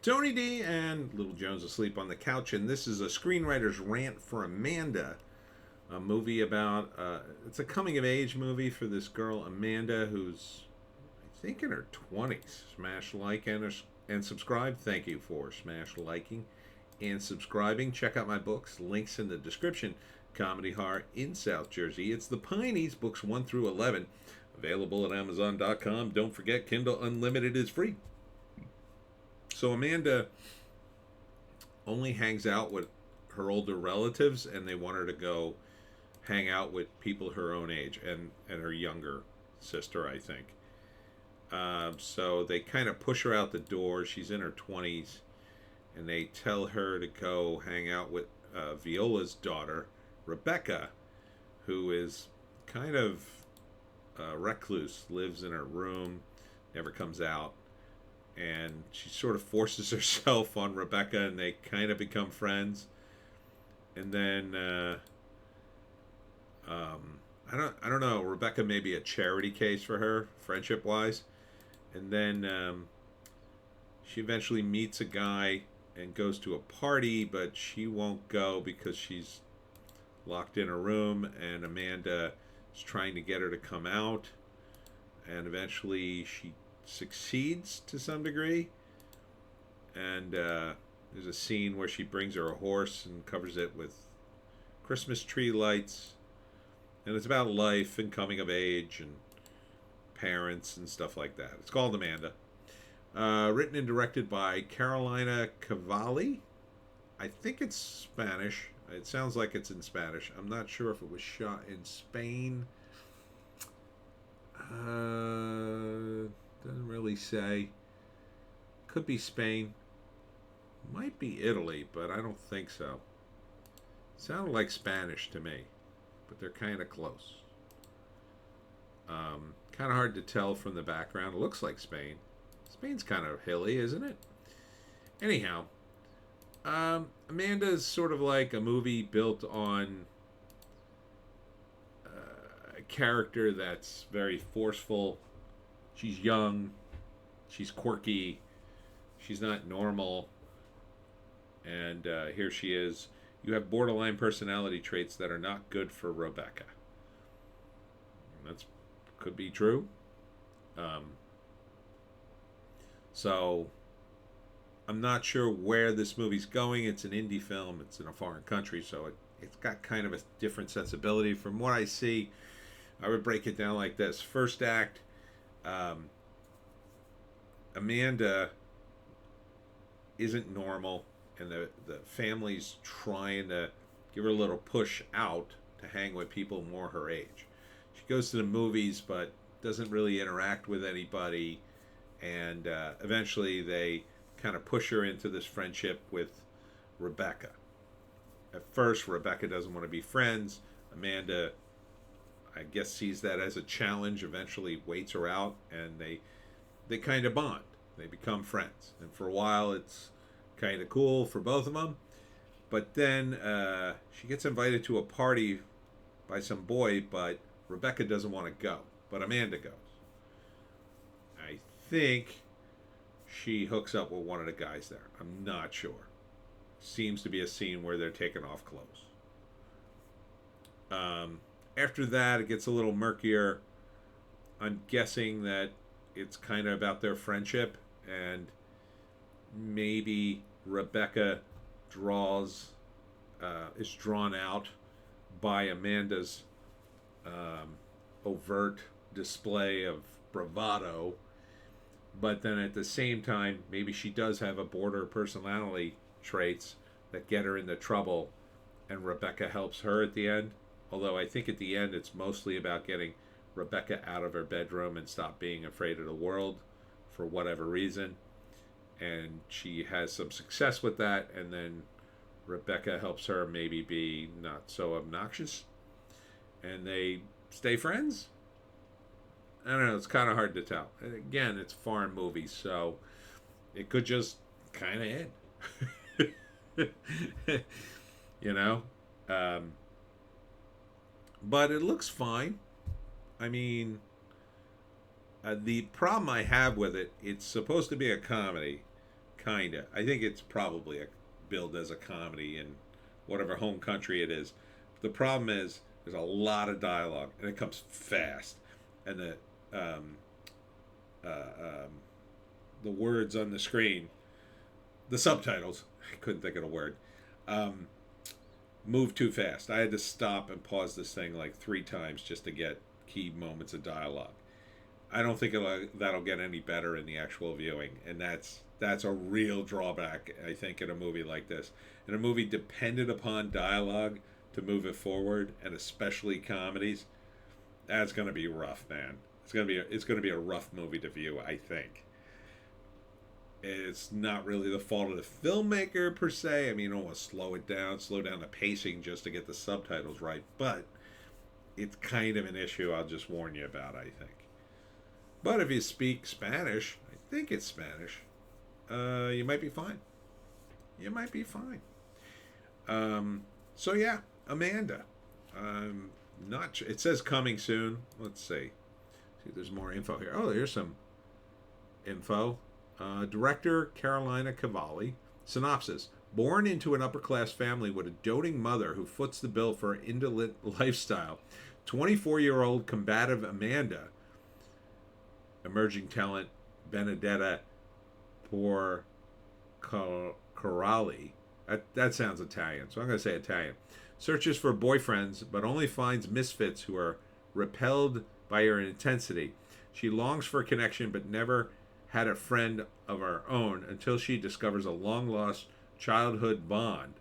Tony D and Little Jones asleep on the couch, and this is a screenwriter's rant for Amanda, a movie about it's a coming of age movie for this girl Amanda, who's I think in her 20s. Smash like and subscribe. Thank you for smash liking and subscribing. Check out my books. Links in the description. Comedy horror in South Jersey. It's the Pineys, books 1 through 11, available at Amazon.com. Don't forget, Kindle Unlimited is free. So Amanda only hangs out with her older relatives, and they want her to go hang out with people her own age and her younger sister, I think. So they kind of push her out the door. She's in her 20s, and they tell her to go hang out with Viola's daughter, Rebecca, who is kind of recluse, lives in her room, never comes out. And she sort of forces herself on Rebecca, and they kind of become friends. And then I don't know. Rebecca may be a charity case for her, friendship wise. And then she eventually meets a guy and goes to a party, but she won't go because she's locked in a room, and Amanda is trying to get her to come out. And eventually she succeeds to some degree, and there's a scene where she brings her a horse and covers it with Christmas tree lights, and it's about life and coming of age and parents and stuff like that. It's called Amanda. Written and directed by Carolina Cavalli. I think it's Spanish. It sounds like it's in Spanish. I'm not sure if it was shot in Spain. Doesn't really say. Could be Spain. Might be Italy, but I don't think so. Sounded like Spanish to me, but they're kind of close. Kind of hard to tell from the background. It looks like Spain. Spain's kind of hilly, isn't it? Anyhow, Amanda is sort of like a movie built on a character that's very forceful. She's young, she's quirky, she's not normal, and here she is. You have borderline personality traits that are not good for Rebecca. That's could be true. So I'm not sure where this movie's going. It's an indie film. It's in a foreign country, so it's got kind of a different sensibility. From what I see, I would break it down like this. First act, Amanda isn't normal, and the family's trying to give her a little push out to hang with people more her age. She goes to the movies but doesn't really interact with anybody, and eventually they kind of push her into this friendship with Rebecca. At first, Rebecca doesn't want to be friends. Amanda, I guess, sees that as a challenge, eventually waits her out, and they kind of bond. They become friends. And for a while, it's kind of cool for both of them. But then she gets invited to a party by some boy, but Rebecca doesn't want to go. But Amanda goes. I think she hooks up with one of the guys there. I'm not sure. Seems to be a scene where they're taking off clothes. After that, it gets a little murkier. I'm guessing that it's kind of about their friendship, and maybe Rebecca is drawn out by Amanda's overt display of bravado, but then at the same time, maybe she does have a border personality traits that get her into trouble, and Rebecca helps her at the end. Although I think at the end it's mostly about getting Rebecca out of her bedroom and stop being afraid of the world for whatever reason. And she has some success with that, and then Rebecca helps her maybe be not so obnoxious, and they stay friends. I don't know, it's kind of hard to tell. And again, it's foreign movies, so it could just kind of end. You know? But it looks fine. I mean, the problem I have with it, it's supposed to be a comedy. Kinda. I think it's probably a billed as a comedy in whatever home country it is. The problem is there's a lot of dialogue and it comes fast, and um, the words on the screen, the subtitles, I couldn't think of the word, um, move too fast. I had to stop and pause this thing like 3 times just to get key moments of dialogue. I don't think that'll get any better in the actual viewing, and that's a real drawback, I think, in a movie like this. In a movie dependent upon dialogue to move it forward, and especially comedies, that's going to be rough, man. It's going to be a rough movie to view, I think. It's not really the fault of the filmmaker per se. I mean, you don't want to slow down the pacing just to get the subtitles right, but it's kind of an issue I'll just warn you about, I think. But if you speak Spanish, I think it's Spanish, you might be fine. You might be fine. So yeah, Amanda. Not. It says coming soon. Let's see. See if there's more info here. Oh, here's some info. Director Carolina Cavalli. Synopsis. Born into an upper-class family with a doting mother who foots the bill for an indolent lifestyle, 24-year-old combative Amanda, emerging talent Benedetta Porcorali, that sounds Italian, so I'm going to say Italian, searches for boyfriends but only finds misfits who are repelled by her intensity. She longs for a connection but never had a friend of her own until she discovers a long-lost childhood bond,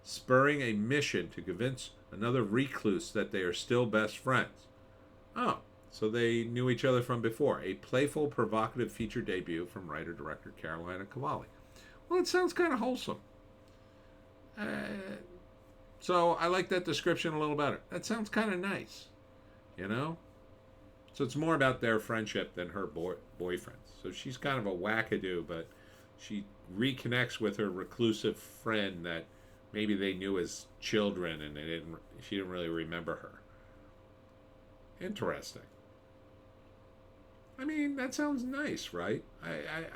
spurring a mission to convince another recluse that they are still best friends. Oh, so they knew each other from before. A playful, provocative feature debut from writer-director Carolina Cavalli. Well, it sounds kind of wholesome. So I like that description a little better. That sounds kind of nice, you know? So it's more about their friendship than her boyfriend. So she's kind of a wackadoo, but she reconnects with her reclusive friend that maybe they knew as children, and she didn't really remember her. Interesting. I mean, that sounds nice, right?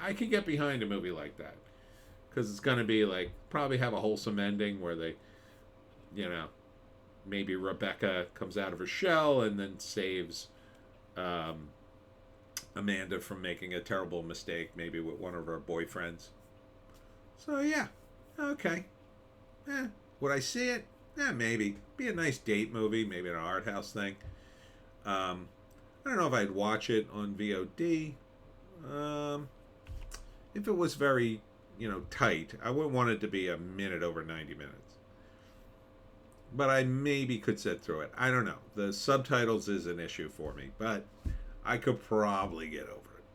I could get behind a movie like that, because it's going to be like, probably have a wholesome ending where they, you know, maybe Rebecca comes out of her shell and then saves Amanda from making a terrible mistake, maybe with one of her boyfriends. So yeah, okay. Would I see it? Maybe. Be a nice date movie, maybe an art house thing. I don't know if I'd watch it on VOD. If it was very, tight, I wouldn't want it to be a minute over 90 minutes. But I maybe could sit through it. I don't know. The subtitles is an issue for me, but I could probably get over it.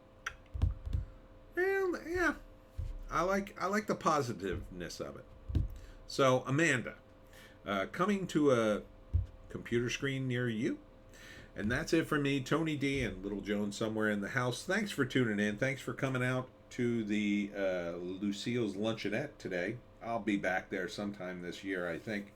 Well, yeah. I like the positiveness of it. So, Amanda, coming to a computer screen near you. And that's it for me, Tony D, and Little Joan somewhere in the house. Thanks for tuning in. Thanks for coming out to the Lucille's Luncheonette today. I'll be back there sometime this year, I think.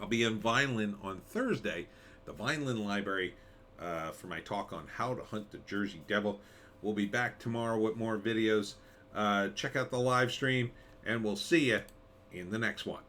I'll be in Vineland on Thursday, the Vineland Library, for my talk on how to hunt the Jersey Devil. We'll be back tomorrow with more videos. Check out the live stream, and we'll see you in the next one.